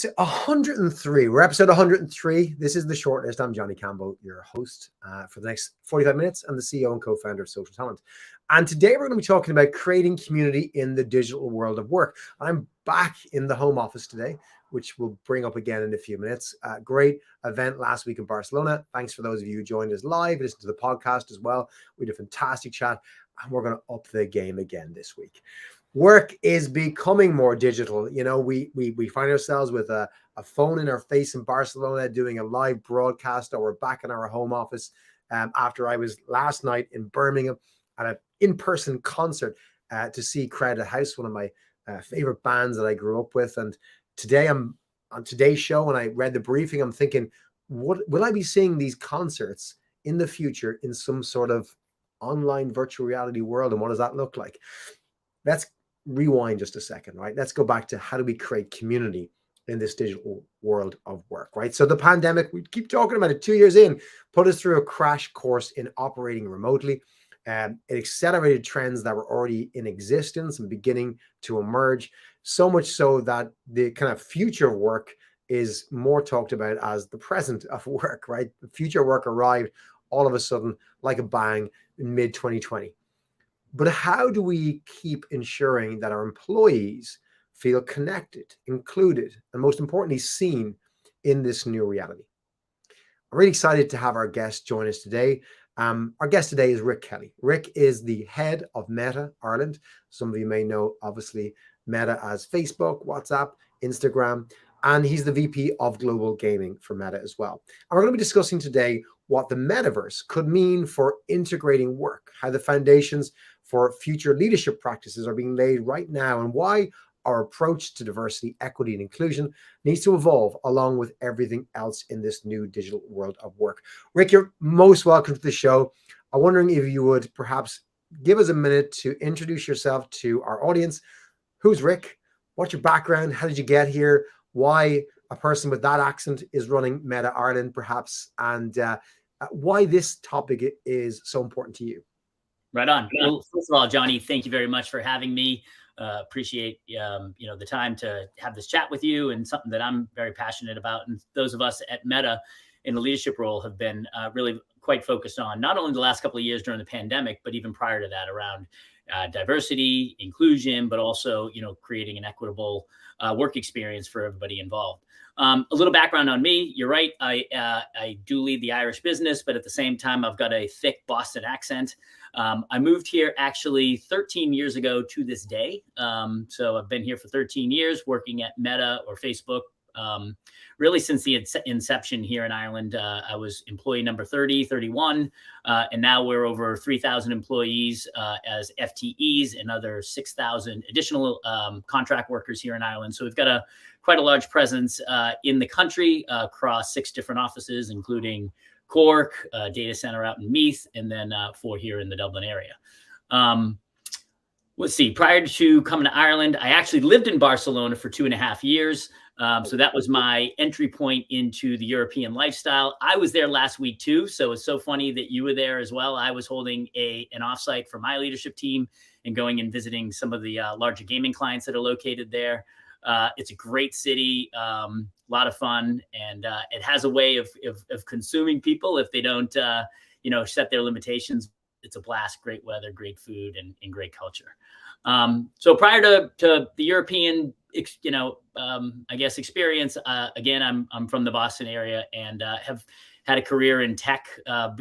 episode 103. We're episode 103. This is the Shortlist. I'm Johnny Campbell, your host for the next 45 minutes. I'm the CEO and co-founder of Social Talent. And today we're going to be talking about creating community in the digital world of work. I'm back in the home office today, which we'll bring up again in a few minutes. Great event last week in Barcelona. Thanks for those of you who joined us live, listen to the podcast as well. We had a fantastic chat, and we're going to up the game again this week. Work is becoming more digital. You know, we find ourselves with a phone in our face in Barcelona doing a live broadcast, or we're back in our home office after I was last night in Birmingham at an in-person concert to see Crowded House, one of my favorite bands that I grew up with. And today I'm on today's show, and I read the briefing. I'm thinking, what will I be seeing these concerts in the future in some sort of online virtual reality world, and what does that look like? Let's rewind just a second, right? Let's go back to how do we create community in this digital world of work, right? So the pandemic, we keep talking about it, 2 years in, put us through a crash course in operating remotely. It accelerated trends that were already in existence and beginning to emerge, so much so that the kind of future of work is more talked about as the present of work, right? The future of work arrived all of a sudden like a bang in mid-2020. But how do we keep ensuring that our employees feel connected, included, and most importantly, seen in this new reality? I'm really excited to have our guest join us today. Our guest today is Rick Kelley. Rick is the head of Meta Ireland. Some of you may know, obviously, Meta as Facebook, WhatsApp, Instagram, and he's the VP of Global Gaming for Meta as well. And we're going to be discussing today what the Metaverse could mean for integrating work, how the foundations for future leadership practices are being laid right now, and why our approach to diversity, equity, and inclusion needs to evolve along with everything else in this new digital world of work. Rick, you're most welcome to the show. I'm wondering if you would perhaps give us a minute to introduce yourself to our audience. Who's Rick? What's your background? How did you get here? Why a person with that accent is running Meta Ireland, perhaps, and why this topic is so important to you. Right on. Well, first of all, Johnny, thank you very much for having me. Appreciate the time to have this chat with you, and something that I'm very passionate about. And those of us at Meta in the leadership role have been really quite focused on, not only the last couple of years during the pandemic, but even prior to that, around diversity, inclusion, but also creating an equitable work experience for everybody involved. A little background on me. You're right. I do lead the Irish business, but at the same time, I've got a thick Boston accent. I moved here actually 13 years ago to this day. So I've been here for 13 years working at Meta or Facebook. Really since the inception here in Ireland. I was employee number 30, 31, and now we're over 3,000 employees as FTEs and other 6,000 additional contract workers here in Ireland. So we've got quite a large presence in the country across 6 different offices, including Cork, data center out in Meath, and then 4 here in the Dublin area. Let's see, prior to coming to Ireland, I actually lived in Barcelona for 2.5 years. So that was my entry point into the European lifestyle. I was there last week too. So it's so funny that you were there as well. I was holding an offsite for my leadership team and going and visiting some of the larger gaming clients that are located there. It's a great city, a lot of fun, and it has a way of consuming people if they don't, set their limitations. It's a blast, great weather, great food, and great culture. So prior to the European, experience, again, I'm from the Boston area and have had a career in tech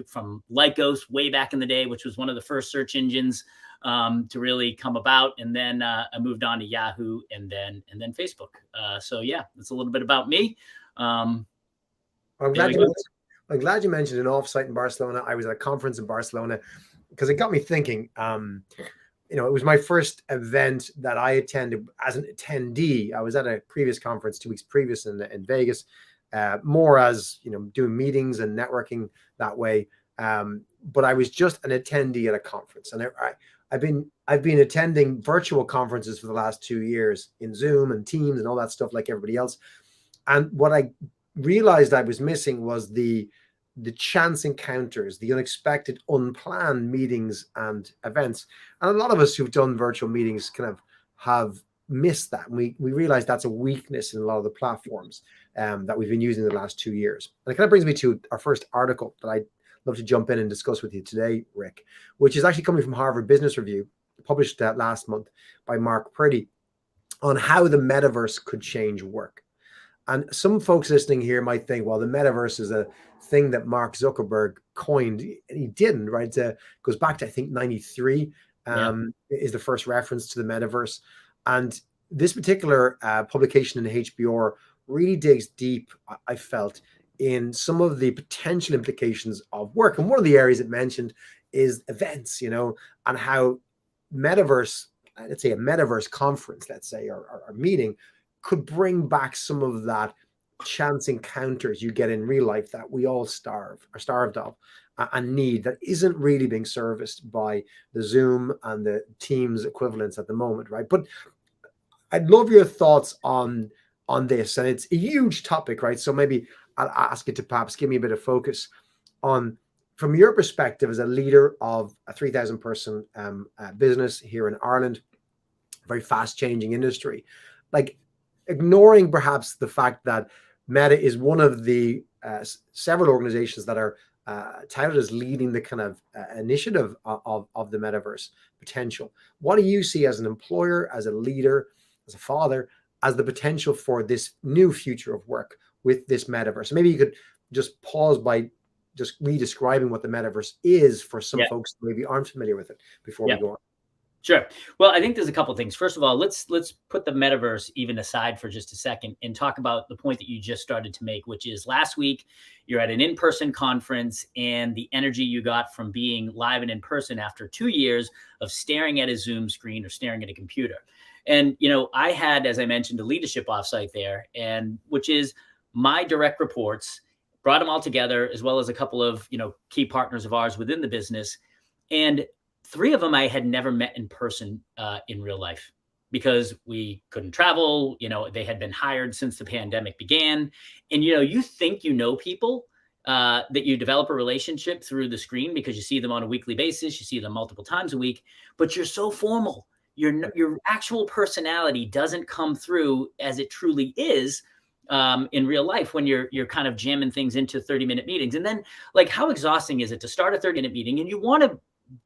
from Lycos way back in the day, which was one of the first search engines to really come about. And then I moved on to Yahoo and then Facebook. So yeah, that's a little bit about me. I'm glad you mentioned an offsite in Barcelona. I was at a conference in Barcelona because it got me thinking. It was my first event that I attended as an attendee. I was at a previous conference 2 weeks previous in Vegas, more as doing meetings and networking that way. But I was just an attendee at a conference, and I've been attending virtual conferences for the last 2 years in Zoom and Teams and all that stuff like everybody else. And what I realized I was missing was the chance encounters, the unexpected, unplanned meetings and events. And a lot of us who've done virtual meetings kind of have miss that. And we realize that's a weakness in a lot of the platforms that we've been using the last 2 years. And it kind of brings me to our first article that I'd love to jump in and discuss with you today, Rick, which is actually coming from Harvard Business Review, published last month by Mark Purdy, on how the metaverse could change work. And some folks listening here might think, well, the metaverse is a thing that Mark Zuckerberg coined, and he didn't, right? It goes back to, I think, 93 is the first reference to the metaverse. And this particular publication in HBR really digs deep, I felt, in some of the potential implications of work. And one of the areas it mentioned is events, and how metaverse, let's say a metaverse conference, let's say, or meeting, could bring back some of that chance encounters you get in real life that we all are starved of and need, that isn't really being serviced by the Zoom and the Teams equivalents at the moment, right? But I'd love your thoughts on this, and it's a huge topic, right? So maybe I'll ask you to perhaps give me a bit of focus on, from your perspective as a leader of a 3,000 person business here in Ireland, very fast changing industry, like ignoring perhaps the fact that Meta is one of the several organizations that are touted as leading the kind of initiative of the metaverse potential. What do you see as an employer, as a leader, as a father, as the potential for this new future of work with this metaverse? Maybe you could just pause by just re-describing what the metaverse is for some folks who maybe aren't familiar with it before we go on. Sure. Well, I think there's a couple of things. First of all, let's put the metaverse even aside for just a second and talk about the point that you just started to make, which is last week you're at an in-person conference, and the energy you got from being live and in person after 2 years of staring at a Zoom screen or staring at a computer. And, I had, as I mentioned, a leadership offsite there, and which is my direct reports, brought them all together, as well as a couple of, key partners of ours within the business. And 3 of them I had never met in person in real life because we couldn't travel. They had been hired since the pandemic began. And, you think people that you develop a relationship through the screen because you see them on a weekly basis, you see them multiple times a week, but you're so formal. Your actual personality doesn't come through as it truly is in real life when you're kind of jamming things into 30-minute meetings. And then, like, how exhausting is it to start a 30-minute meeting and you want to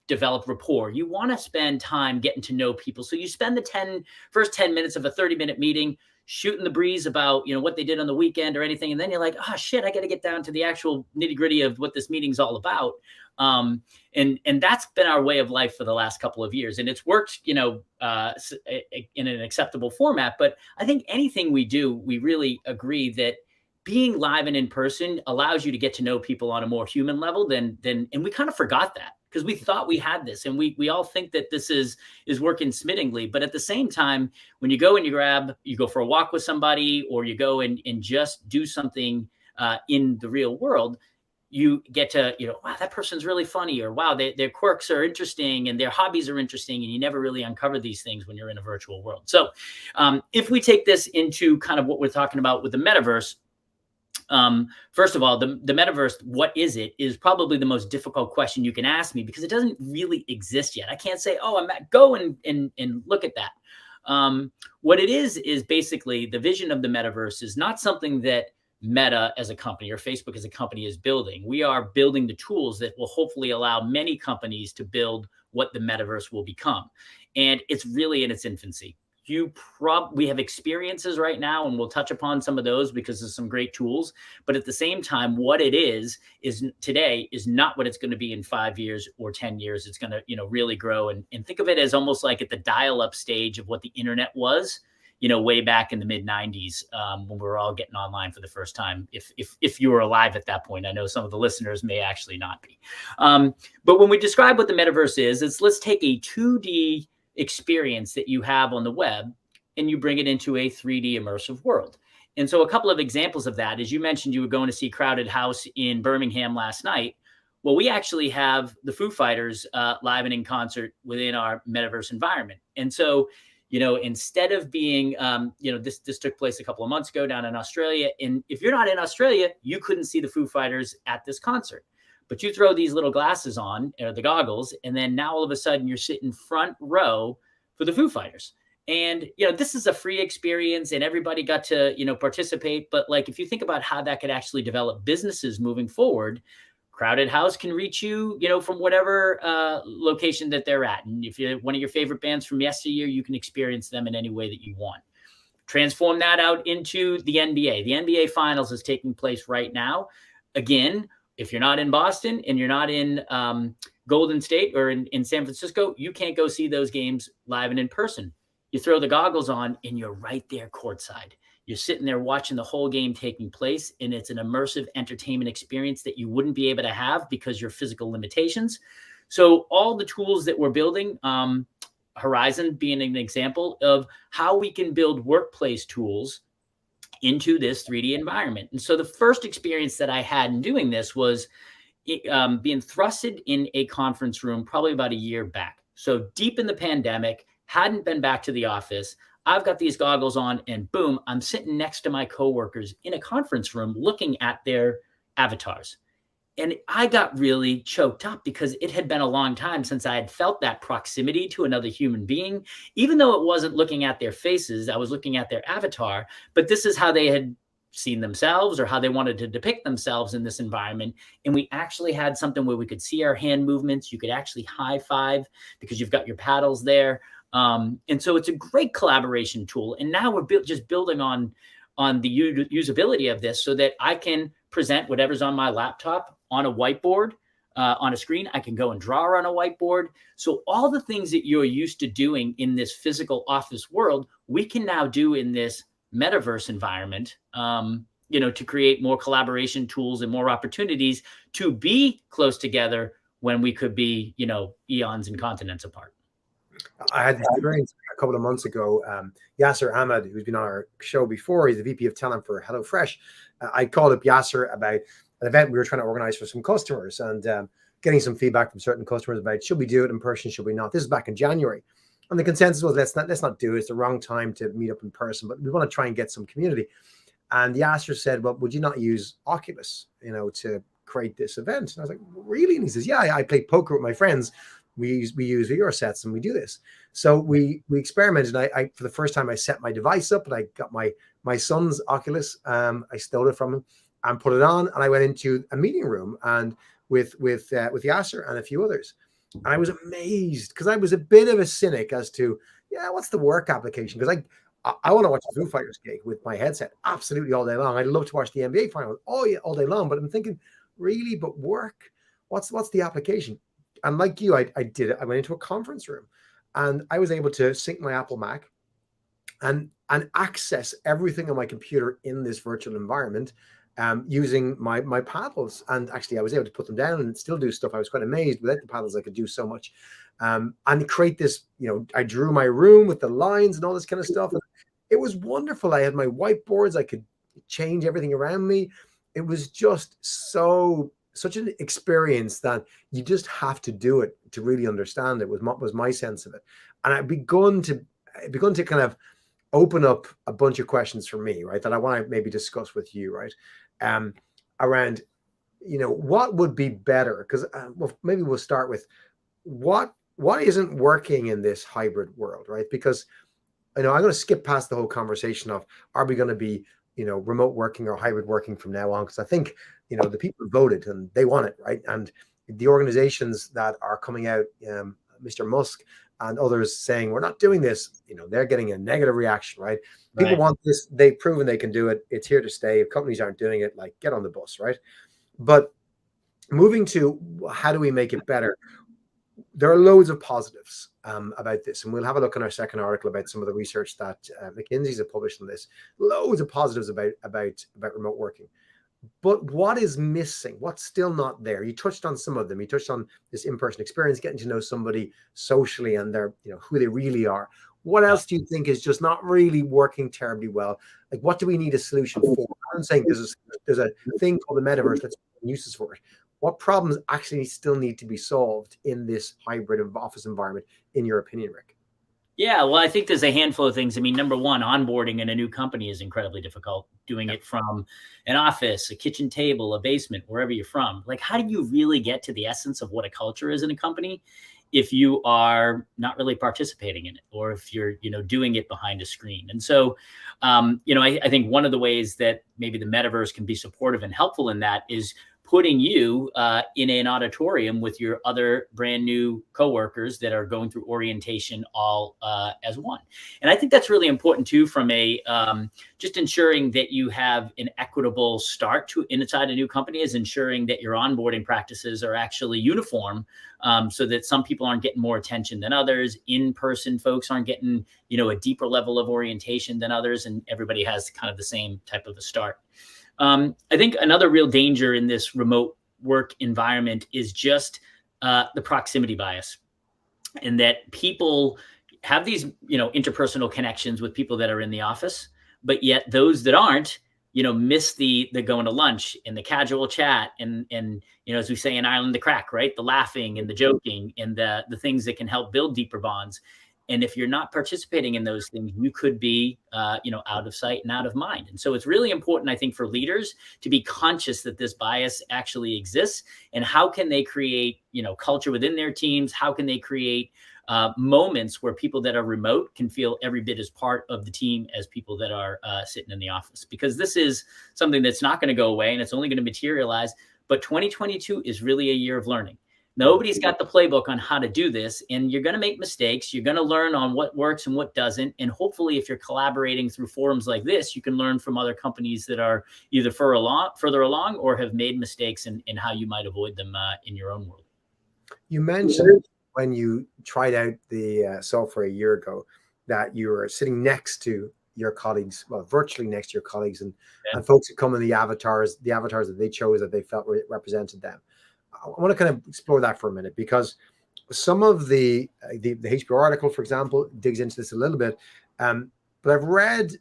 develop rapport? You want to spend time getting to know people. So you spend the first 10 minutes of a 30-minute meeting shooting the breeze about, what they did on the weekend or anything. And then you're like, oh shit, I got to get down to the actual nitty gritty of what this meeting's all about. And that's been our way of life for the last couple of years. And it's worked, in an acceptable format. But I think anything we do, we really agree that being live and in person allows you to get to know people on a more human level and we kind of forgot that because we thought we had this, and we all think that this is working smittingly. But at the same time, when you go and you go for a walk with somebody, or you go and just do something in the real world, you get to, wow, that person's really funny, or wow, their quirks are interesting and their hobbies are interesting. And you never really uncover these things when you're in a virtual world. So if we take this into kind of what we're talking about with the metaverse, first of all, the metaverse, what is it, is probably the most difficult question you can ask me because it doesn't really exist yet. I can't say, oh, go and look at that. What it is basically the vision of the metaverse is not something that Meta as a company or Facebook as a company is building. We are building the tools that will hopefully allow many companies to build what the metaverse will become. And it's really in its infancy. We have experiences right now, and we'll touch upon some of those because there's some great tools. But at the same time, what it is today is not what it's going to be in 5 years or 10 years. It's going to, really grow. And think of it as almost like at the dial-up stage of what the internet was, way back in the mid 90s when we were all getting online for the first time. If you were alive at that point, I know some of the listeners may actually not be. But when we describe what the metaverse is, let's take a 2D experience that you have on the web and you bring it into a 3D immersive world. And so a couple of examples of that, as you mentioned, you were going to see Crowded House in Birmingham last night. Well, we actually have the Foo Fighters live and in concert within our metaverse environment. And so, instead of being, this took place a couple of months ago down in Australia. And if you're not in Australia, you couldn't see the Foo Fighters at this concert. But you throw these little glasses on, or the goggles, and then now all of a sudden you're sitting front row for the Foo Fighters. And, this is a free experience and everybody got to, participate. But like, if you think about how that could actually develop businesses moving forward, Crowded House can reach you, from whatever location that they're at. And if you're one of your favorite bands from yesteryear, you can experience them in any way that you want. Transform that out into the NBA. The NBA Finals is taking place right now. Again, if you're not in Boston and you're not in Golden State or in San Francisco, you can't go see those games live and in person. You throw the goggles on and you're right there courtside. You're sitting there watching the whole game taking place, and it's an immersive entertainment experience that you wouldn't be able to have because your physical limitations. So all the tools that we're building, Horizon being an example of how we can build workplace tools into this 3D environment. And so the first experience that I had in doing this was being thrusted in a conference room probably about a year back. So deep in the pandemic, hadn't been back to the office. I've got these goggles on and boom, I'm sitting next to my coworkers in a conference room looking at their avatars. And I got really choked up because it had been a long time since I had felt that proximity to another human being. Even though it wasn't looking at their faces, I was looking at their avatar, but this is how they had seen themselves or how they wanted to depict themselves in this environment. And we actually had something where we could see our hand movements. You could actually high five because you've got your paddles there. And so it's a great collaboration tool. And now we're just building on the usability of this so that I can present whatever's on my laptop on a whiteboard, on a screen. I can go and draw on a whiteboard. So all the things that you're used to doing in this physical office world, we can now do in this metaverse environment, to create more collaboration tools and more opportunities to be close together when we could be, eons and continents apart. I had this experience a couple of months ago. Yasser Ahmed, who's been on our show before, he's the VP of talent for HelloFresh. I called up Yasser about an event we were trying to organize for some customers and getting some feedback from certain customers about should we do it in person, should we not? This is back in January. And the consensus was let's not do it. It's the wrong time to meet up in person, but we want to try and get some community. And Yasser said, well, would you not use Oculus, to create this event? And I was like, really? And he says, yeah, I play poker with my friends. We use VR sets and we do this. So we experimented. I for the first time I set my device up and I got my son's Oculus. I stole it from him and put it on, and I went into a meeting room and with Yasser and a few others. And I was amazed because I was a bit of a cynic as to what's the work application, because I want to watch the Foo Fighters gig with my headset absolutely all day long. I'd love to watch the NBA finals all day long, but I'm thinking, really, but work? What's the application? And like you, I did it. I went into a conference room and I was able to sync my Apple Mac and access everything on my computer in this virtual environment using my paddles. And actually, I was able to put them down and still do stuff. I was quite amazed. Without the paddles, I could do so much. And create this, I drew my room with the lines and all this kind of stuff. And it was wonderful. I had my whiteboards. I could change everything around me. It was just such an experience that you just have to do it to really understand it, was my sense of it. And I've begun to kind of open up a bunch of questions for me, right, that I want to maybe discuss with you, right, around, what would be better? Because maybe we'll start with what isn't working in this hybrid world, right? Because I'm going to skip past the whole conversation of are we going to be remote working or hybrid working from now on? Because I think, the people voted and they want it, right? And the organizations that are coming out, Mr. Musk and others saying, we're not doing this, they're getting a negative reaction, right? People want this. They've proven they can do it. It's here to stay. If companies aren't doing it, like, get on the bus, right? But moving to how do we make it better? There are loads of positives about this, and we'll have a look in our second article about some of the research that McKinsey's have published on this. Loads of positives about remote working, but what is missing? What's still not there? You touched on some of them. You touched on this in-person experience, getting to know somebody socially and their, who they really are. What else do you think is just not really working terribly well? Like, what do we need a solution for? I'm saying there's a thing called the metaverse. Let's find uses for it. What problems actually still need to be solved in this hybrid office environment, in your opinion, Rick? Yeah, well, I think there's a handful of things. I mean, number one, onboarding in a new company is incredibly difficult. Doing it from an office, a kitchen table, a basement, wherever you're from. Like, how do you really get to the essence of what a culture is in a company? if you are not really participating in it, or if you're, doing it behind a screen. And so, I think one of the ways that maybe the metaverse can be supportive and helpful in that is putting you in an auditorium with your other brand new coworkers that are going through orientation all as one. And I think that's really important too, from a just ensuring that you have an equitable start to inside a new company, is ensuring that your onboarding practices are actually uniform, so that some people aren't getting more attention than others. In-person folks aren't getting, a deeper level of orientation than others, and everybody has kind of the same type of a start. I think another real danger in this remote work environment is just the proximity bias, and that people have these, interpersonal connections with people that are in the office, but yet those that aren't, miss the going to lunch and the casual chat and as we say in Ireland, the crack, right? The laughing and the joking and the things that can help build deeper bonds. And if you're not participating in those things, you could be, out of sight and out of mind. And so it's really important, I think, for leaders to be conscious that this bias actually exists, and how can they create, culture within their teams? How can they create moments where people that are remote can feel every bit as part of the team as people that are sitting in the office? Because this is something that's not going to go away, and it's only going to materialize. But 2022 is really a year of learning. Nobody's got the playbook on how to do this, and you're going to make mistakes. You're going to learn on what works and what doesn't. And hopefully, if you're collaborating through forums like this, you can learn from other companies that are either further along or have made mistakes, and how you might avoid them in your own world. You mentioned when you tried out the software a year ago that you were sitting next to your colleagues, well, virtually next to your colleagues, and folks who come in the avatars that they chose, that they felt represented them. I want to kind of explore that for a minute, because some of the HBO article, for example, digs into this a little bit. But I've read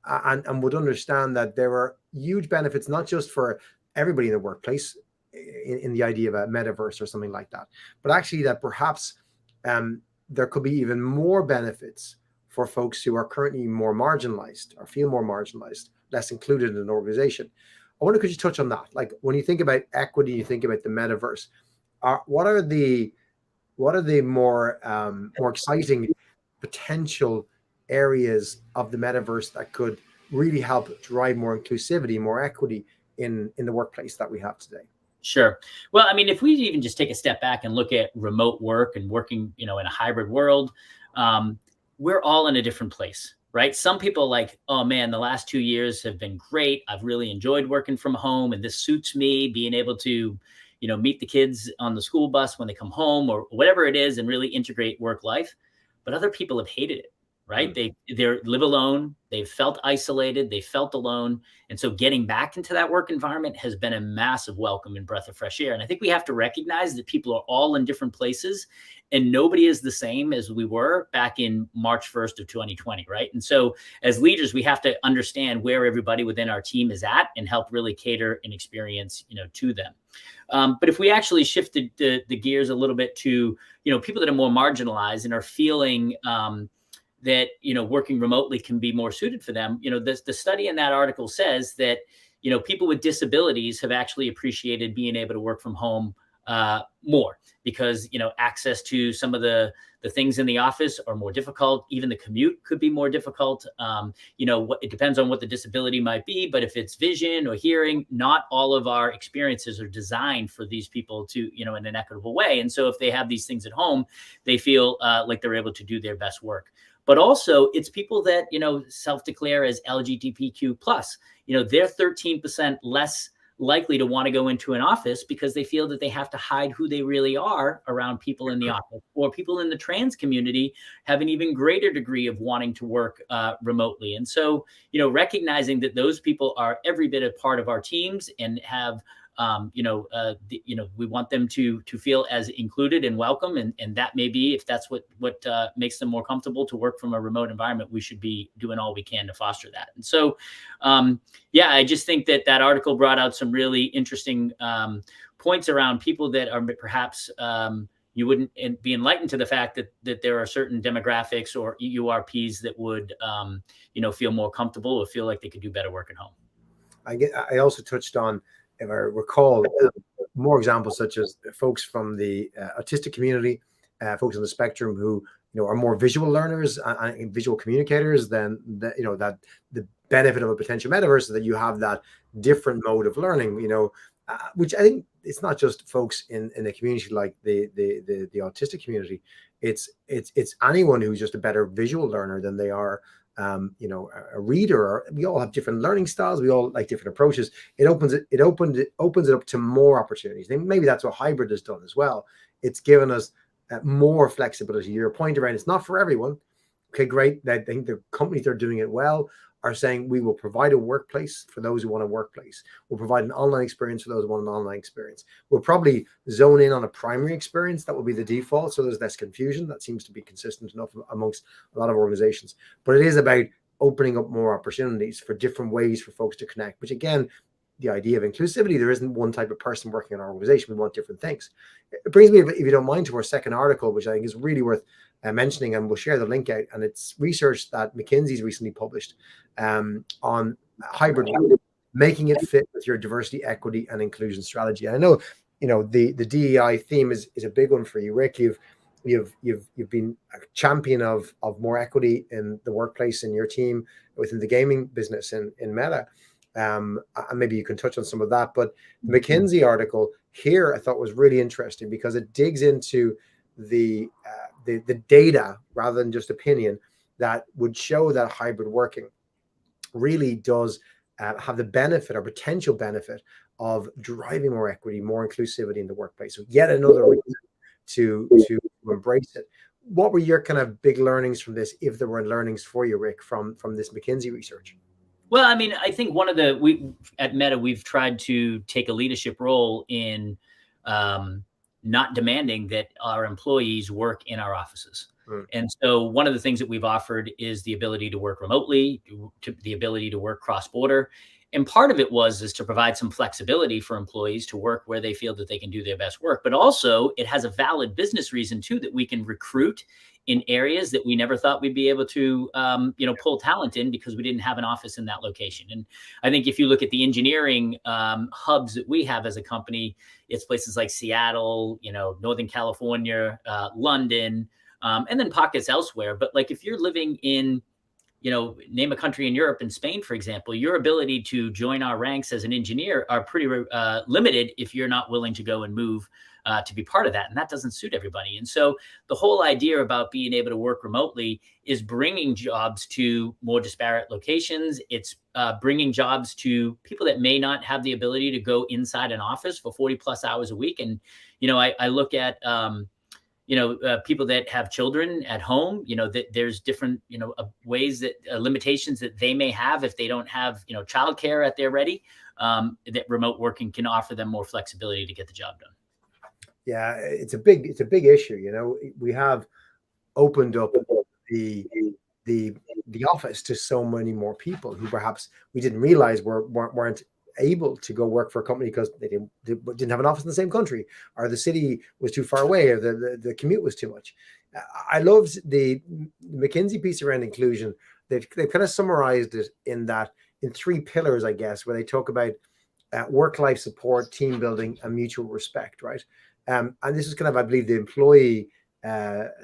and would understand that there are huge benefits, not just for everybody in the workplace in the idea of a metaverse or something like that, but actually that perhaps there could be even more benefits for folks who are currently more marginalized or feel more marginalized, less included in an organization. I wonder, could you touch on that? Like, when you think about equity, you think about the metaverse. What are the more exciting potential areas of the metaverse that could really help drive more inclusivity, more equity in the workplace that we have today? Sure. Well, I mean, if we even just take a step back and look at remote work and working, in a hybrid world, we're all in a different place. Right? Some people like, oh man, the last 2 years have been great. I've really enjoyed working from home, and this suits me, being able to, meet the kids on the school bus when they come home, or whatever it is, and really integrate work life. But other people have hated it, right? They live alone. They've felt isolated. They felt alone. And so getting back into that work environment has been a massive welcome and breath of fresh air. And I think we have to recognize that people are all in different places, and nobody is the same as we were back in March 1st of 2020, right? And so as leaders, we have to understand where everybody within our team is at and help really cater an experience, to them. But if we actually shifted the gears a little bit to, people that are more marginalized and are feeling that, working remotely can be more suited for them, the study in that article says that, people with disabilities have actually appreciated being able to work from home more, because access to some of the things in the office are more difficult. Even the commute could be more difficult. It depends on what the disability might be, but if it's vision or hearing, not all of our experiences are designed for these people to, in an equitable way. And so if they have these things at home, they feel like they're able to do their best work. But also it's people that, self-declare as LGBTQ plus, they're 13% less likely to want to go into an office because they feel that they have to hide who they really are around people in the office. Or people in the trans community have an even greater degree of wanting to work remotely. And so, recognizing that those people are every bit a part of our teams and have we want them to feel as included and welcome, and that may be, if that's what makes them more comfortable to work from a remote environment, we should be doing all we can to foster that. And so, I just think that article brought out some really interesting points around people that are perhaps you wouldn't be enlightened to the fact that there are certain demographics or EURPs that would feel more comfortable or feel like they could do better work at home. I also touched on, if I recall, more examples such as folks from the autistic community, folks on the spectrum who are more visual learners and visual communicators, then that that the benefit of a potential metaverse is that you have that different mode of learning. Which I think it's not just folks in a community like the autistic community. It's anyone who's just a better visual learner than they are a reader. We all have different learning styles. We all like different approaches. It opens it up to more opportunities. And maybe that's what hybrid has done as well. It's given us more flexibility. Your point around it's not for everyone. Okay, great. I think the companies that are doing it well are saying we will provide a workplace for those who want a workplace. We'll provide an online experience for those who want an online experience. We'll probably zone in on a primary experience. That will be the default. So there's less confusion. That seems to be consistent enough amongst a lot of organizations. But it is about opening up more opportunities for different ways for folks to connect, which again, the idea of inclusivity, there isn't one type of person working in our organization. We want different things. It brings me, if you don't mind, to our second article, which I think is really worth mentioning, and we'll share the link out. And it's research that McKinsey's recently published on hybrid, making it fit with your diversity, equity, and inclusion strategy. I know, the DEI theme is a big one for you, Rick. You've been a champion of more equity in the workplace in your team within the gaming business in Meta. And maybe you can touch on some of that. But the McKinsey article here I thought was really interesting because it digs into the data rather than just opinion that would show that hybrid working really does have the benefit or potential benefit of driving more equity, more inclusivity in the workplace. So yet another reason to embrace it. What were your kind of big learnings from this, if there were learnings for you, Rick, from this McKinsey research? Well, I mean, I think we at Meta, we've tried to take a leadership role in not demanding that our employees work in our offices. And so one of the things that we've offered is the ability to work remotely, the ability to work cross-border. And part of it is to provide some flexibility for employees to work where they feel that they can do their best work. But also it has a valid business reason too, that we can recruit in areas that we never thought we'd be able to, pull talent in because we didn't have an office in that location. And I think if you look at the engineering hubs that we have as a company, it's places like Seattle, Northern California, London, and then pockets elsewhere. But like if you're living in, name a country in Europe, in Spain, for example, your ability to join our ranks as an engineer are pretty limited if you're not willing to go and move to be part of that. And that doesn't suit everybody. And so the whole idea about being able to work remotely is bringing jobs to more disparate locations. It's bringing jobs to people that may not have the ability to go inside an office for 40 plus hours a week. And, I look at, people that have children at home, that there's different, ways that limitations that they may have if they don't have, childcare at their ready, that remote working can offer them more flexibility to get the job done. Yeah, it's a big issue. We have opened up the office to so many more people who perhaps we didn't realize weren't able to go work for a company because they didn't have an office in the same country, or the city was too far away, or the commute was too much. I loved the McKinsey piece around inclusion. They've kind of summarized it in 3 pillars, I guess, where they talk about work-life support, team building, and mutual respect, right? And this is kind of, I believe, the employee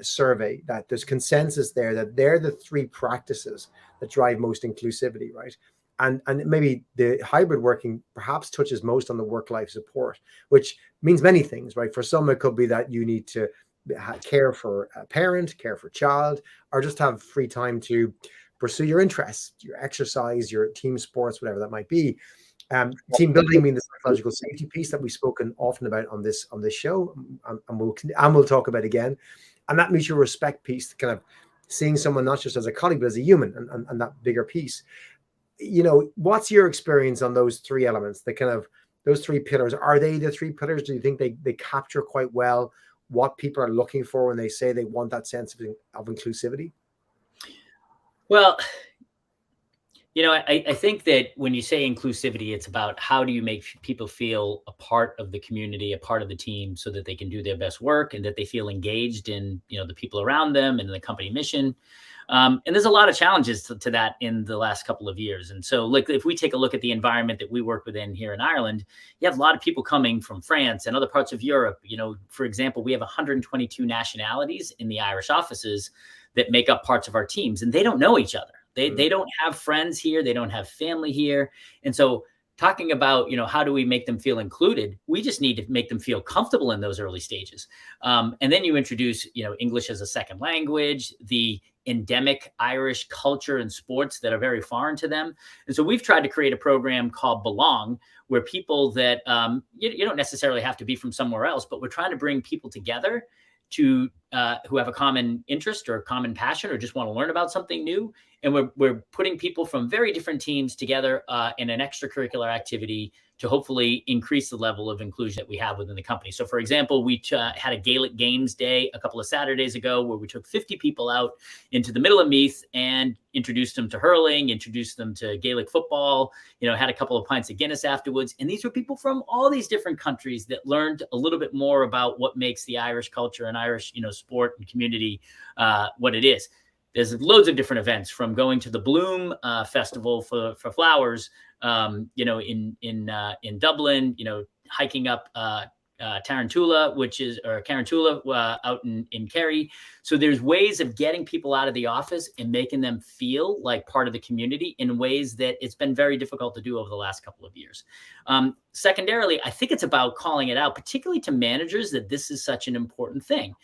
survey, that there's consensus there that they're the 3 practices that drive most inclusivity, right? And maybe the hybrid working perhaps touches most on the work-life support, which means many things, right? For some, it could be that you need to care for a parent, care for a child, or just have free time to pursue your interests, your exercise, your team sports, whatever that might be. Team building means the psychological safety piece that we've spoken often about on this show, and we'll talk about again. And that mutual respect piece, kind of seeing someone not just as a colleague, but as a human, and that bigger piece. What's your experience on those 3 elements? Those 3 pillars, are they the 3 pillars? Do you think they capture quite well what people are looking for when they say they want that sense of inclusivity? Well, I think that when you say inclusivity, it's about how do you make people feel a part of the community, a part of the team, so that they can do their best work and that they feel engaged in, the people around them and the company mission. And there's a lot of challenges to that in the last couple of years. And so, like, if we take a look at the environment that we work within here in Ireland, you have a lot of people coming from France and other parts of Europe. For example, we have 122 nationalities in the Irish offices that make up parts of our teams, and they don't know each other. They don't have friends here. They don't have family here. And so talking about, how do we make them feel included? We just need to make them feel comfortable in those early stages. And then you introduce, English as a second language, the endemic Irish culture and sports that are very foreign to them. And so we've tried to create a program called Belong, where people that you don't necessarily have to be from somewhere else, but we're trying to bring people together to who have a common interest or a common passion or just want to learn about something new. And we're putting people from very different teams together in an extracurricular activity to hopefully increase the level of inclusion that we have within the company. So, for example, we had a Gaelic Games Day a couple of Saturdays ago where we took 50 people out into the middle of Meath and introduced them to hurling, introduced them to Gaelic football, had a couple of pints of Guinness afterwards. And these were people from all these different countries that learned a little bit more about what makes the Irish culture and Irish, sport and community what it is. There's loads of different events, from going to the Bloom Festival for flowers, in Dublin, hiking up Tarantula, Carantula out in Kerry. So there's ways of getting people out of the office and making them feel like part of the community in ways that it's been very difficult to do over the last couple of years. Secondarily, I think it's about calling it out, particularly to managers, that this is such an important thing.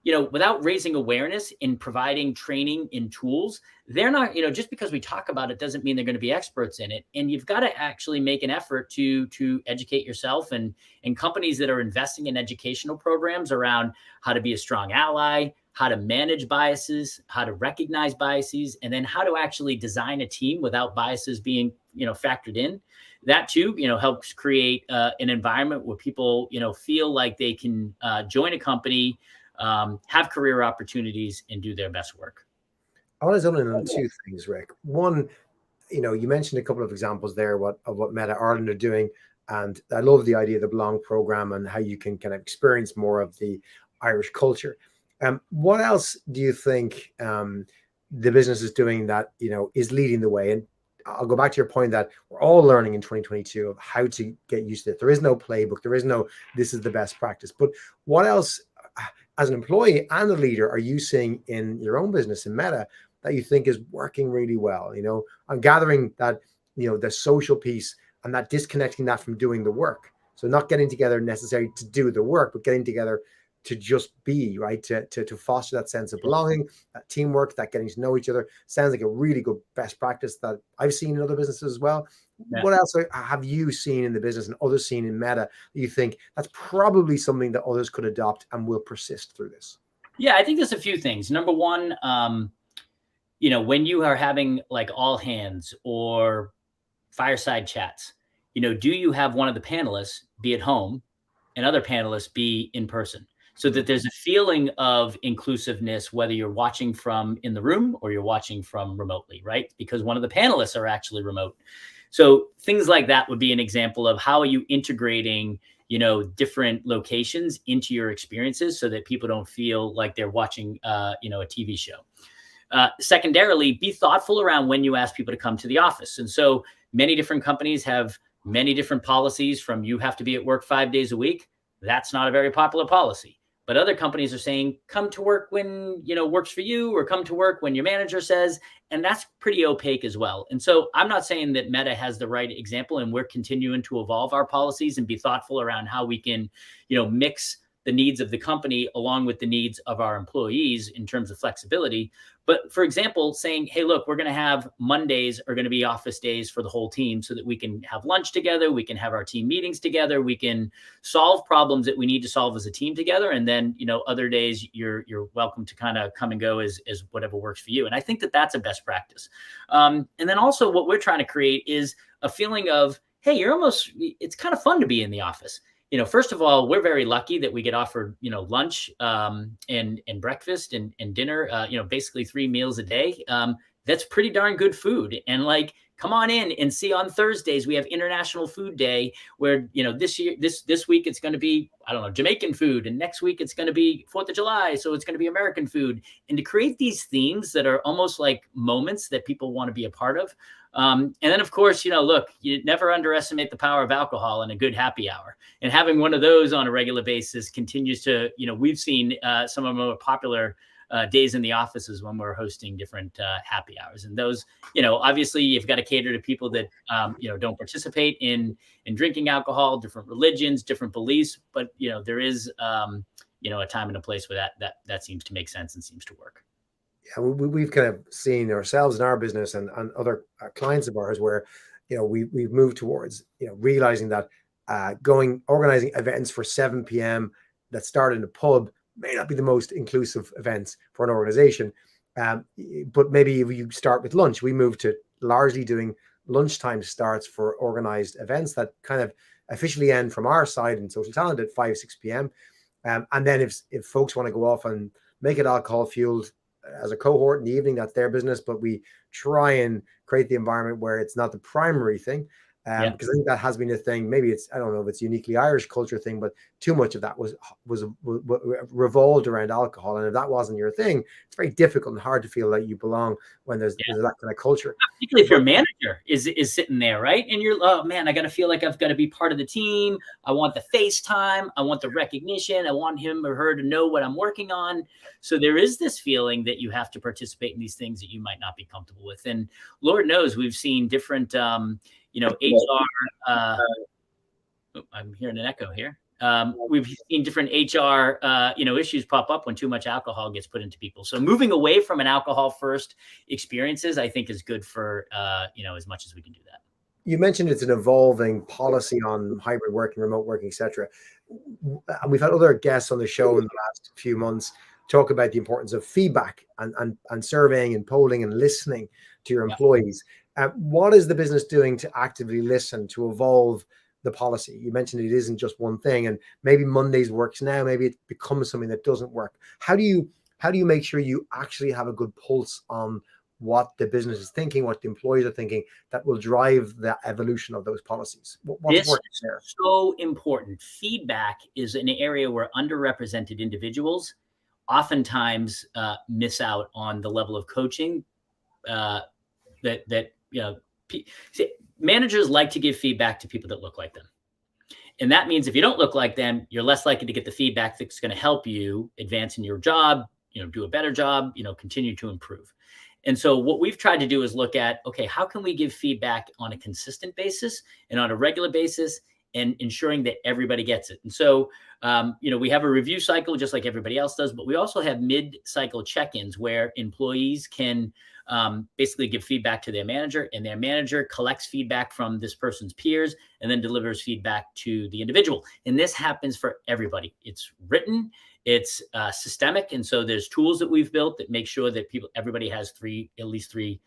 Without raising awareness in providing training in tools, they're not, just because we talk about it doesn't mean they're going to be experts in it. And you've got to actually make an effort to educate yourself, and companies that are investing in educational programs around how to be a strong ally, how to manage biases, how to recognize biases, and then how to actually design a team without biases being, factored in. That too, helps create an environment where people, feel like they can join a company, have career opportunities, and do their best work. I want to zone in on two things, Rick. One, you mentioned a couple of examples there of what Meta Ireland are doing. And I love the idea of the Belong program and how you can kind of experience more of the Irish culture. What else do you think the business is doing that, is leading the way? And I'll go back to your point that we're all learning in 2022 of how to get used to it. There is no playbook. There is no, this is the best practice. But what else, as an employee and a leader, are you seeing in your own business in Meta that you think is working really well? I'm gathering that, the social piece and that disconnecting that from doing the work. So not getting together necessarily to do the work, but getting together to just be, right? To foster that sense of belonging, that teamwork, that getting to know each other. Sounds like a really good best practice that I've seen in other businesses as well. Yeah. What else have you seen in the business and others seen in Meta that you think that's probably something that others could adopt and will persist through this? Yeah, I think there's a few things. Number one, when you are having like all hands or fireside chats, do you have one of the panelists be at home and other panelists be in person? So that there's a feeling of inclusiveness, whether you're watching from in the room or you're watching from remotely, right? Because one of the panelists are actually remote. So things like that would be an example of how are you integrating, different locations into your experiences so that people don't feel like they're watching, a TV show. Secondarily, be thoughtful around when you ask people to come to the office. And so many different companies have many different policies, from you have to be at work 5 days a week. That's not a very popular policy. But other companies are saying, come to work when, works for you, or come to work when your manager says, and that's pretty opaque as well. And so I'm not saying that Meta has the right example, and we're continuing to evolve our policies and be thoughtful around how we can, mix the needs of the company along with the needs of our employees in terms of flexibility. But for example, saying, hey, look, we're going to have Mondays are going to be office days for the whole team so that we can have lunch together. We can have our team meetings together. We can solve problems that we need to solve as a team together. And then, other days you're welcome to kind of come and go as whatever works for you. And I think that that's a best practice. And then also what we're trying to create is a feeling of, hey, it's kind of fun to be in the office. First of all, we're very lucky that we get offered, lunch and breakfast and dinner, basically 3 meals a day. that's pretty darn good food. And like, come on in and see, on Thursdays we have International Food Day, where, you know, this week it's going to be, I don't know, Jamaican food, and next week it's going to be 4th of July, so it's going to be American food. And to create these themes that are almost like moments that people want to be a part of. And then, of course, you know, look, you never underestimate the power of alcohol and a good happy hour. And having one of those on a regular basis continues to, you know, we've seen some of the more popular days in the offices when we're hosting different happy hours. And those, you know, obviously you've got to cater to people that, you know, don't participate in drinking alcohol, different religions, different beliefs. But, you know, there is, you know, a time and a place where that seems to make sense and seems to work. Yeah, we've kind of seen ourselves in our business and other clients of ours where, you know, we've moved towards, you know, realizing that organizing events for 7 p.m. that start in a pub may not be the most inclusive events for an organization. But maybe if you start with lunch, we moved to largely doing lunchtime starts for organized events that kind of officially end from our side in Social Talent at 5, 6 p.m. And then if folks want to go off and make it alcohol fueled as a cohort in the evening, that's their business. But we try and create the environment where it's not the primary thing. Because I think that has been a thing. Maybe it's, I don't know if it's uniquely Irish culture thing, but too much of that was revolved around alcohol. And if that wasn't your thing, it's very difficult and hard to feel like you belong when there's that kind of culture. Particularly if your manager is sitting there, right? And you're, oh man, I got to feel like I've got to be part of the team. I want the FaceTime. I want the recognition. I want him or her to know what I'm working on. So there is this feeling that you have to participate in these things that you might not be comfortable with. And Lord knows we've seen different, you know, HR, I'm hearing an echo here. We've seen different HR, you know, issues pop up when too much alcohol gets put into people. So moving away from an alcohol first experiences, I think, is good for, you know, as much as we can do that. You mentioned it's an evolving policy on hybrid working, remote working, et cetera. And we've had other guests on the show in the last few months talk about the importance of feedback and surveying and polling and listening to your employees. What is the business doing to actively listen, to evolve the policy? You mentioned it isn't just one thing, and maybe Mondays works now, maybe it becomes something that doesn't work. How do you make sure you actually have a good pulse on what the business is thinking, what the employees are thinking, that will drive the evolution of those policies? What's working there? So important. Feedback is an area where underrepresented individuals oftentimes miss out on the level of coaching that you know, managers like to give feedback to people that look like them. And that means if you don't look like them, you're less likely to get the feedback that's going to help you advance in your job, you know, do a better job, you know, continue to improve. And so what we've tried to do is look at, okay, how can we give feedback on a consistent basis and on a regular basis, and ensuring that everybody gets it. And so, you know, we have a review cycle just like everybody else does, but we also have mid-cycle check-ins where employees can basically give feedback to their manager, and their manager collects feedback from this person's peers and then delivers feedback to the individual. And this happens for everybody. It's written, it's systemic. And so there's tools that we've built that make sure that everybody has at least three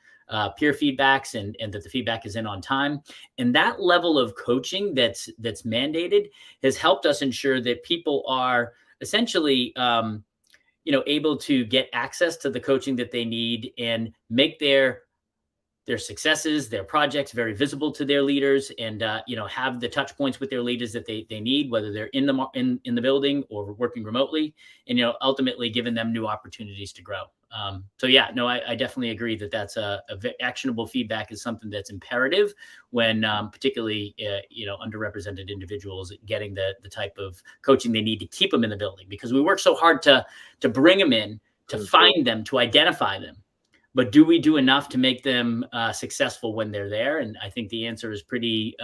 peer feedbacks, and that the feedback is in on time. And that level of coaching that's mandated has helped us ensure that people are essentially, you know, able to get access to the coaching that they need and make their successes, their projects very visible to their leaders, and you know, have the touch points with their leaders that they need, whether they're in the building or working remotely, and, you know, ultimately giving them new opportunities to grow. So yeah, no, I definitely agree that that's a actionable feedback is something that's imperative when particularly you know, underrepresented individuals getting the type of coaching they need to keep them in the building, because we work so hard to bring them in, to find them, to identify them. But do we do enough to make them successful when they're there? And I think the answer is pretty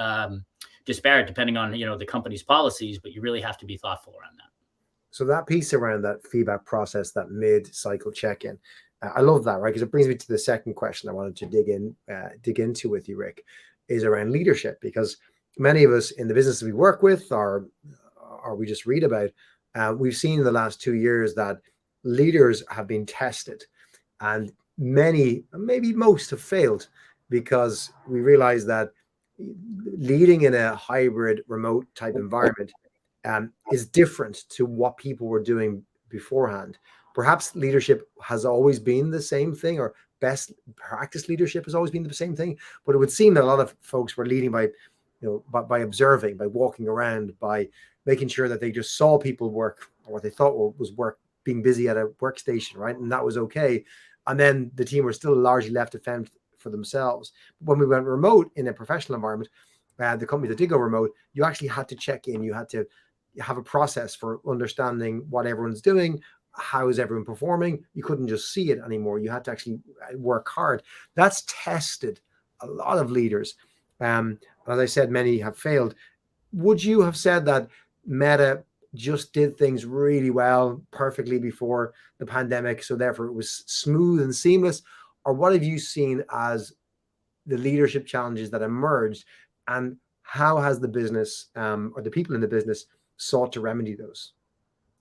disparate depending on, you know, the company's policies, but you really have to be thoughtful around that. So that piece around that feedback process, that mid-cycle check-in, I love that, right? Because it brings me to the second question I wanted to dig into with you, Rick, is around leadership. Because many of us in the business we work with, or we just read about, we've seen in the last 2 years that leaders have been tested, and many, maybe most, have failed, because we realize that leading in a hybrid remote type environment is different to what people were doing beforehand. Perhaps leadership has always been the same thing, or best practice leadership has always been the same thing. But it would seem that a lot of folks were leading by, by observing, by walking around, by making sure that they just saw people work, or what they thought was work, being busy at a workstation, right? And that was okay. And then the team were still largely left to fend for themselves. When we went remote in a professional environment, the company that did go remote, you actually had to check in. You had to have a process for understanding what everyone's doing. How is everyone performing? You couldn't just see it anymore. You had to actually work hard. That's tested a lot of leaders. As I said, many have failed. Would you have said that Meta just did things really well, perfectly before the pandemic, so therefore it was smooth and seamless? Or what have you seen as the leadership challenges that emerged, and how has the business or the people in the business sought to remedy those?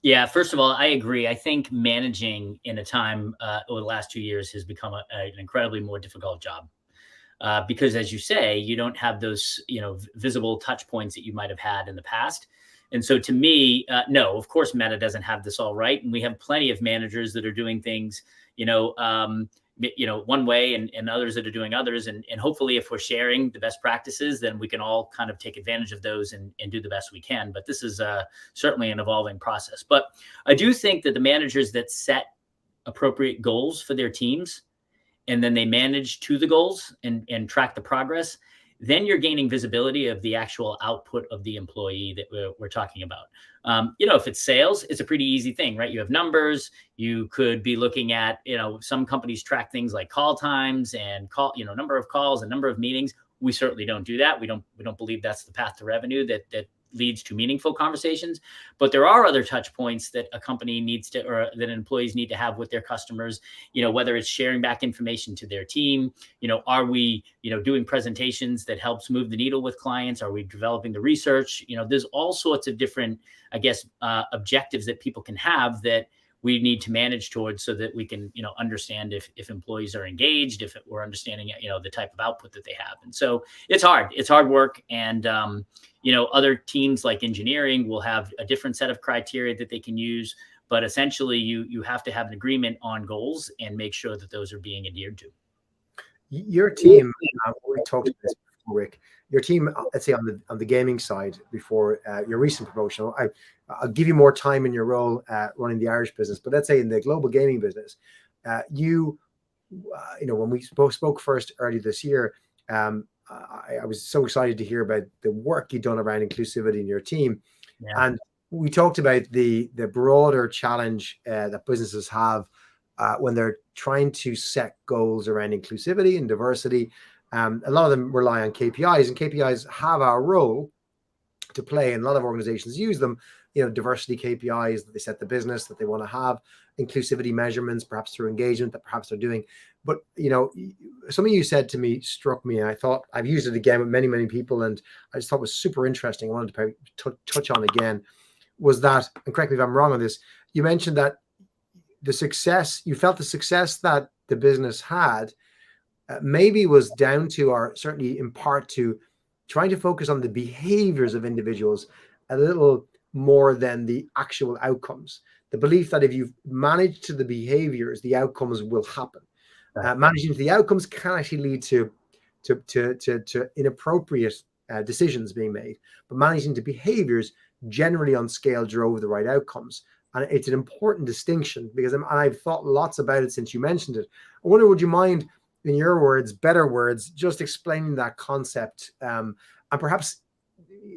Yeah, first of all, I agree. I think managing in a time over the last 2 years has become an incredibly more difficult job. Because, as you say, you don't have those, visible touch points that you might have had in the past. And so, to me, no, of course, Meta doesn't have this all right, and we have plenty of managers that are doing things, one way, and others that are doing others. And hopefully, if we're sharing the best practices, then we can all kind of take advantage of those and do the best we can. But this is certainly an evolving process. But I do think that the managers that set appropriate goals for their teams, and then they manage to the goals and track the progress, then you're gaining visibility of the actual output of the employee that we're talking about. If it's sales, it's a pretty easy thing, right? You have numbers. You could be looking at, some companies track things like call times and number of calls and number of meetings. We certainly don't do that. We don't believe that's the path to revenue that leads to meaningful conversations. But there are other touch points that a company needs to, or that employees need to have with their customers, whether it's sharing back information to their team, are we, doing presentations that helps move the needle with clients? Are we developing the research? There's all sorts of different, objectives that people can have that we need to manage towards, so that we can, understand if employees are engaged, if we're understanding, the type of output that they have. And so it's hard work. And, other teams like engineering will have a different set of criteria that they can use. But essentially, you have to have an agreement on goals and make sure that those are being adhered to. Your team, we talked about this before, Rick. Your team, let's say on the gaming side, before your recent promotion, I'll give you more time in your role running the Irish business. But let's say in the global gaming business, when we spoke first early this year, I was so excited to hear about the work you've done around inclusivity in your team. Yeah. And we talked about the broader challenge that businesses have when they're trying to set goals around inclusivity and diversity. A lot of them rely on KPIs, and KPIs have a role to play, and a lot of organizations use them. Diversity KPIs that they set the business that they want to have, inclusivity measurements, perhaps through engagement that perhaps they're doing. But, something you said to me struck me, and I thought I've used it again with many, many people, and I just thought it was super interesting. I wanted to touch on again, was that, and correct me if I'm wrong on this, you mentioned that you felt the success that the business had maybe was down to, or certainly in part to, trying to focus on the behaviors of individuals a little more than the actual outcomes. The belief that if you've managed to the behaviors, the outcomes will happen. Managing to the outcomes can actually lead to inappropriate decisions being made, but managing to behaviors generally on scale drove the right outcomes. And it's an important distinction, because I've thought lots about it since you mentioned it. I wonder, would you mind, in your words, better words, just explaining that concept, and perhaps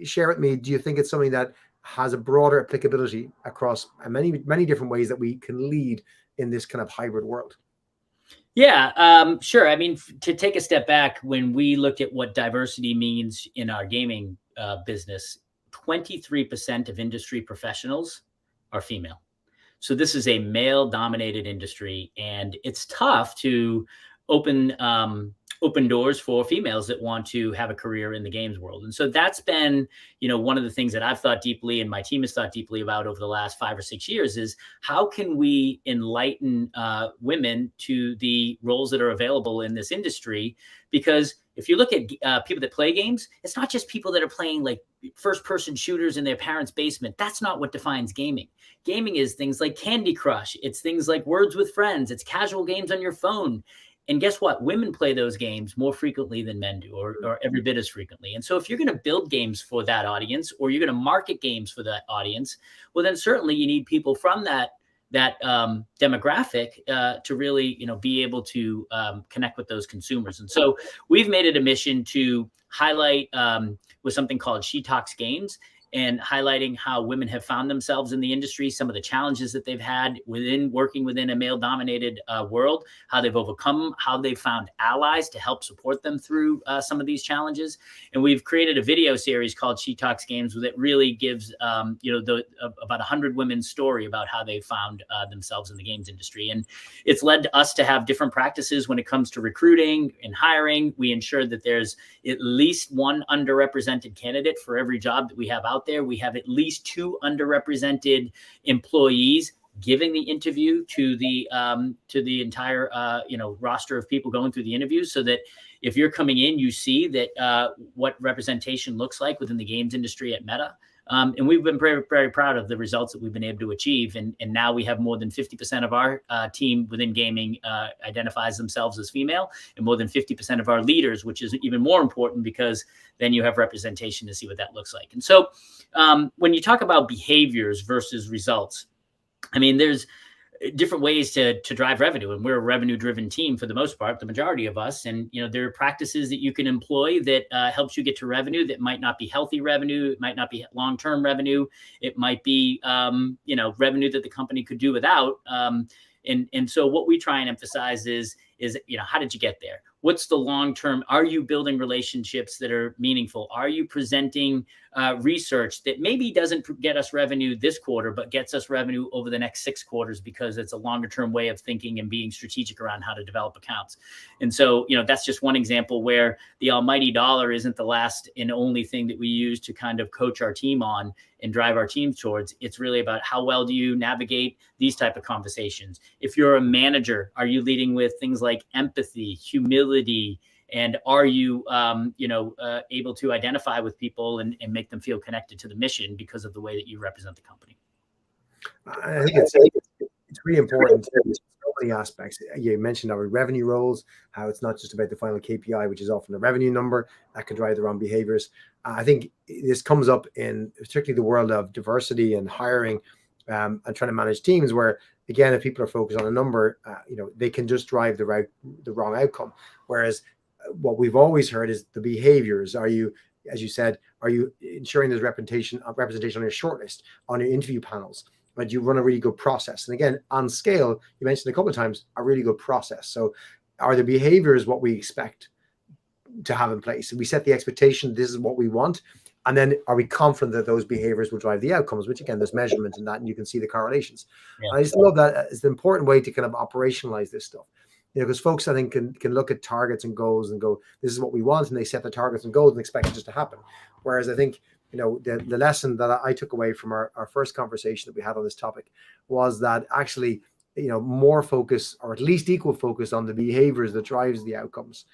share with me, do you think it's something that has a broader applicability across many, many different ways that we can lead in this kind of hybrid world? Yeah, sure. I mean, to take a step back, when we looked at what diversity means in our gaming business, 23% of industry professionals are female. So this is a male-dominated industry, and it's tough to open doors for females that want to have a career in the games world. And so that's been, one of the things that I've thought deeply, and my team has thought deeply about over the last 5 or 6 years, is how can we enlighten women to the roles that are available in this industry? Because if you look at people that play games, it's not just people that are playing like first-person shooters in their parents' basement. That's not what defines gaming. Gaming is things like Candy Crush. It's things like Words with Friends. It's casual games on your phone. And guess what? Women play those games more frequently than men do, or every bit as frequently. And so if you're going to build games for that audience, or you're going to market games for that audience, well, then certainly you need people from that demographic to really, be able to connect with those consumers. And so we've made it a mission to highlight with something called She Talks Games, and highlighting how women have found themselves in the industry, some of the challenges that they've had working within a male-dominated world, how they've overcome, how they've found allies to help support them through some of these challenges. And we've created a video series called She Talks Games that really gives, about 100 women's story about how they found themselves in the games industry. And it's led to us to have different practices when it comes to recruiting and hiring. We ensure that there's at least one underrepresented candidate for every job that we have out there. We have at least 2 underrepresented employees giving the interview to the entire roster of people going through the interviews, so that if you're coming in, you see that what representation looks like within the games industry at Meta. And we've been very, very proud of the results that we've been able to achieve. And now we have more than 50% of our team within gaming identifies themselves as female, and more than 50% of our leaders, which is even more important, because then you have representation to see what that looks like. And so when you talk about behaviors versus results, I mean, there's different ways to drive revenue, and we're a revenue-driven team for the most part, the majority of us. And there are practices that you can employ that helps you get to revenue that might not be healthy revenue, it might not be long-term revenue, it might be revenue that the company could do without. And so what we try and emphasize is how did you get there? What's the long term? Are you building relationships that are meaningful? Are you presenting research that maybe doesn't get us revenue this quarter, but gets us revenue over the next 6 quarters, because it's a longer term way of thinking and being strategic around how to develop accounts? And so, that's just one example where the almighty dollar isn't the last and only thing that we use to kind of coach our team on and drive our teams towards. It's really about how well do you navigate these type of conversations. If you're a manager, are you leading with things like empathy, humility, and are you, able to identify with people and make them feel connected to the mission because of the way that you represent the company? I think it's really important. So many aspects. You mentioned our revenue roles, how it's not just about the final KPI, which is often a revenue number that can drive the wrong behaviors. I think this comes up in particularly the world of diversity and hiring, and trying to manage teams where, again, if people are focused on a number, they can just drive the wrong outcome. Whereas what we've always heard is the behaviors. Are you, as you said, are you ensuring there's representation on your shortlist, on your interview panels? But you run a really good process. And again, on scale, you mentioned a couple of times, a really good process. So are the behaviors what we expect to have in place? We set the expectation, this is what we want. And then are we confident that those behaviors will drive the outcomes, which again, there's measurement in that, and you can see the correlations. Yeah. I just love that. It's an important way to kind of operationalize this stuff. Because folks, I think, can look at targets and goals and go, this is what we want. And they set the targets and goals and expect it just to happen. Whereas I think, the lesson that I took away from our first conversation that we had on this topic was that actually, more focus, or at least equal focus, on the behaviors that drives the outcomes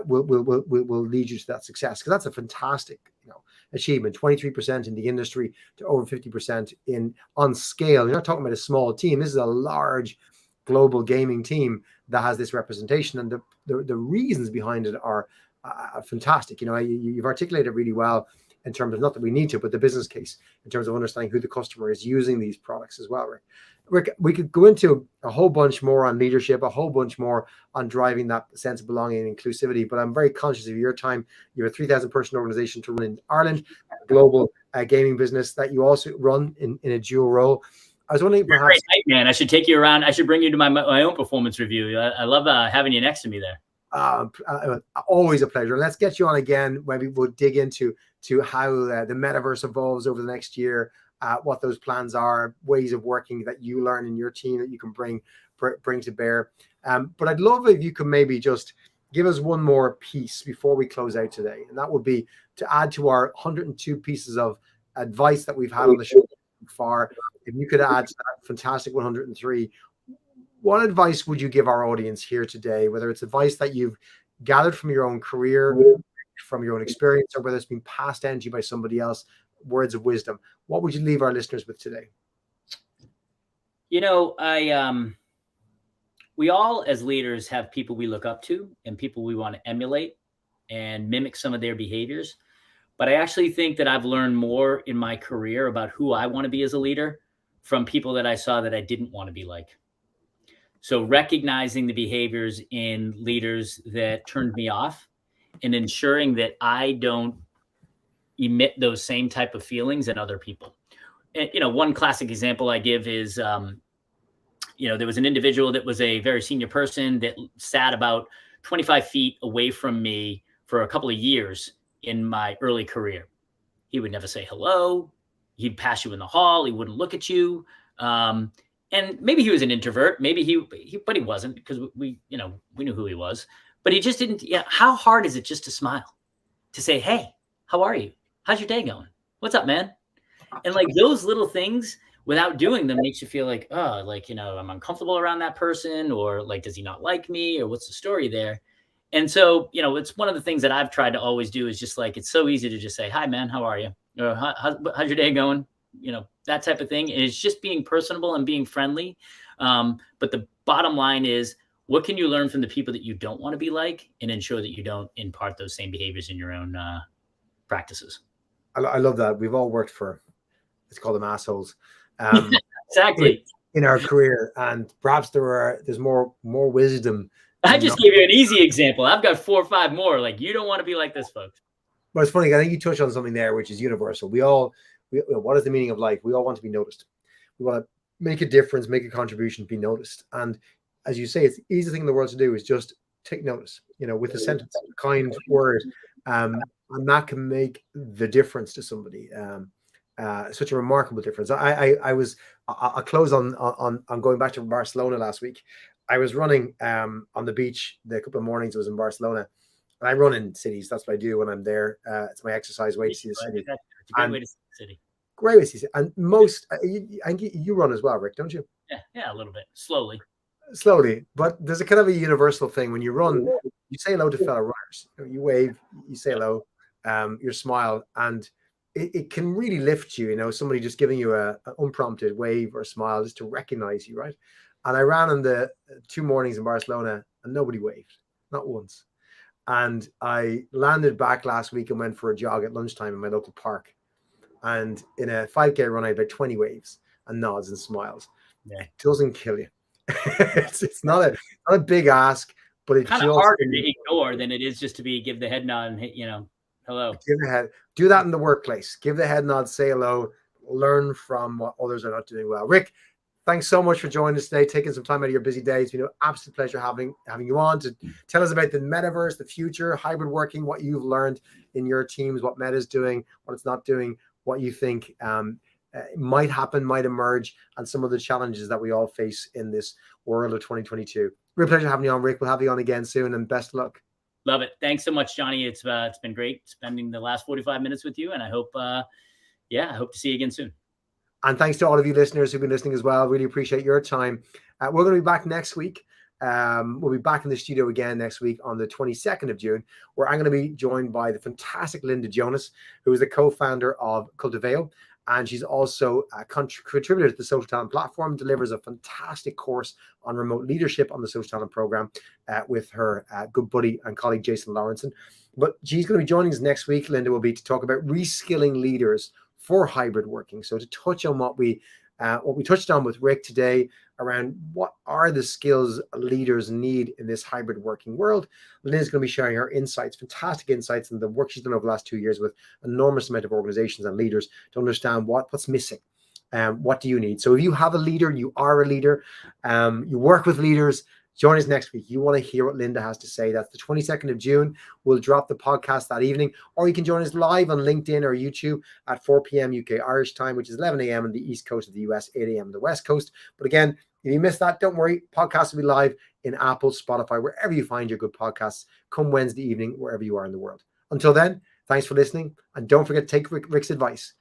will lead you to that success. Because that's a fantastic, achievement. 23% in the industry to over 50% on scale. You're not talking about a small team. This is a large global gaming team that has this representation, and the reasons behind it are fantastic. You've articulated really well in terms of, not that we need to, but the business case in terms of understanding who the customer is using these products as well, Rick. We could go into a whole bunch more on leadership, a whole bunch more on driving that sense of belonging and inclusivity, but I'm very conscious of your time. You're a 3,000 person organization to run in Ireland, a global gaming business that you also run in a dual role. I was wondering, perhaps, great night, man. I should take you around. I should bring you to my own performance review. I love having you next to me there. Always a pleasure. Let's get you on again. Maybe we'll dig into how the metaverse evolves over the next year, what those plans are, ways of working that you learn in your team that you can bring to bear. But I'd love if you could maybe just give us one more piece before we close out today, and that would be to add to our 102 pieces of advice that we've had on the show so far. If you could add to that fantastic 103, what advice would you give our audience here today, whether it's advice that you've gathered from your own career, from your own experience, or whether it's been passed down to you by somebody else, words of wisdom, what would you leave our listeners with today? You know, we all as leaders have people we look up to and people we want to emulate and mimic some of their behaviors. But I actually think that I've learned more in my career about who I want to be as a leader from people that I saw that I didn't want to be like. So recognizing the behaviors in leaders that turned me off and ensuring that I don't emit those same type of feelings in other people. And, you know, one classic example I give is, there was an individual that was a very senior person that sat about 25 feet away from me for a couple of years in my early career. He would never say hello. He'd pass you in the hall. He wouldn't look at you. And maybe he was an introvert. Maybe but he wasn't, because we knew who he was. But he just didn't. Yeah. How hard is it just to smile, to say, "Hey, how are you? How's your day going? What's up, man?" And like those little things, without doing them, makes you feel like, oh, like, I'm uncomfortable around that person, or like, does he not like me, or what's the story there? And so, it's one of the things that I've tried to always do is just like, it's so easy to just say, "Hi, man, how are you?" Or how's your day going? That type of thing. And it's just being personable and being friendly. But the bottom line is, what can you learn from the people that you don't want to be like, and ensure that you don't impart those same behaviors in your own practices? I love that. We've all worked for, let's call them assholes. Exactly. In our career, and perhaps there's more wisdom. I just gave you an easy example. I've got 4 or 5 more. Like, you don't want to be like this, folks. But it's funny. I think you touched on something there, which is universal. What is the meaning of life? We all want to be noticed. We want to make a difference, make a contribution, be noticed. And as you say, it's the easiest thing in the world to do is just take notice, with a sentence, a kind word. And that can make the difference to somebody. Such a remarkable difference. I'll close on going back to Barcelona last week. I was running on the beach the couple of mornings I was in Barcelona. And I run in cities. That's what I do when I'm there. It's my exercise way to see the city. It's a great way to see the city. Great way to see it. And most, you run as well, Rick, don't you? Yeah, a little bit. Slowly. But there's a kind of a universal thing. When you run, you say hello to fellow runners. You wave, you say hello, you smile, and it can really lift you, somebody just giving you an unprompted wave or smile just to recognize you, right? And I ran on the 2 mornings in Barcelona and nobody waved, not once. And I landed back last week and went for a jog at lunchtime in my local park. And in a 5K run, I had about 20 waves and nods and smiles. Yeah. It doesn't kill you. it's not a big ask, but it's kind of harder to ignore than it is just to give the head nod and hit, hello. Do that in the workplace. Give the head nod, say hello, learn from what others are not doing well. Rick, thanks so much for joining us today, taking some time out of your busy days. It's been an absolute pleasure having you on to tell us about the metaverse, the future, hybrid working, what you've learned in your teams, what Meta's doing, what it's not doing, what you think might happen, might emerge, and some of the challenges that we all face in this world of 2022. Real pleasure having you on, Rick. We'll have you on again soon, and best of luck. Love it. Thanks so much, Johnny. It's been great spending the last 45 minutes with you, and I hope I hope to see you again soon. And thanks to all of you listeners who've been listening as well. Really appreciate your time. We're going to be back next week. We'll be back in the studio again next week on the 22nd of June, where I'm going to be joined by the fantastic Linda Jonas, who is the co-founder of Cultiveo. And she's also a contributor to the Social Talent Platform, delivers a fantastic course on remote leadership on the Social Talent Program with her good buddy and colleague, Jason Lawrenson. But she's going to be joining us next week, Linda will be, to talk about reskilling leaders for hybrid working. So to touch on what we touched on with Rick today around what are the skills leaders need in this hybrid working world, Linda's going to be sharing her insights, fantastic insights, and the work she's done over the last 2 years with an enormous amount of organizations and leaders to understand what's missing. What do you need? So if you have a leader, you are a leader, you work with leaders, join us next week. You want to hear what Linda has to say. That's the 22nd of June. We'll drop the podcast that evening, or you can join us live on LinkedIn or YouTube at 4 p.m. UK Irish time, which is 11 a.m. on the East Coast of the US, 8 a.m. on the West Coast. But again, if you missed that, don't worry. Podcast will be live in Apple, Spotify, wherever you find your good podcasts, come Wednesday evening, wherever you are in the world. Until then, thanks for listening. And don't forget to take Rick's advice.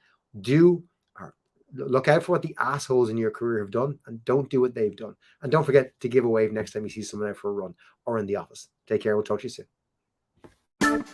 Look out for what the assholes in your career have done, and don't do what they've done. And don't forget to give a wave next time you see someone out for a run or in the office. Take care. We'll talk to you soon.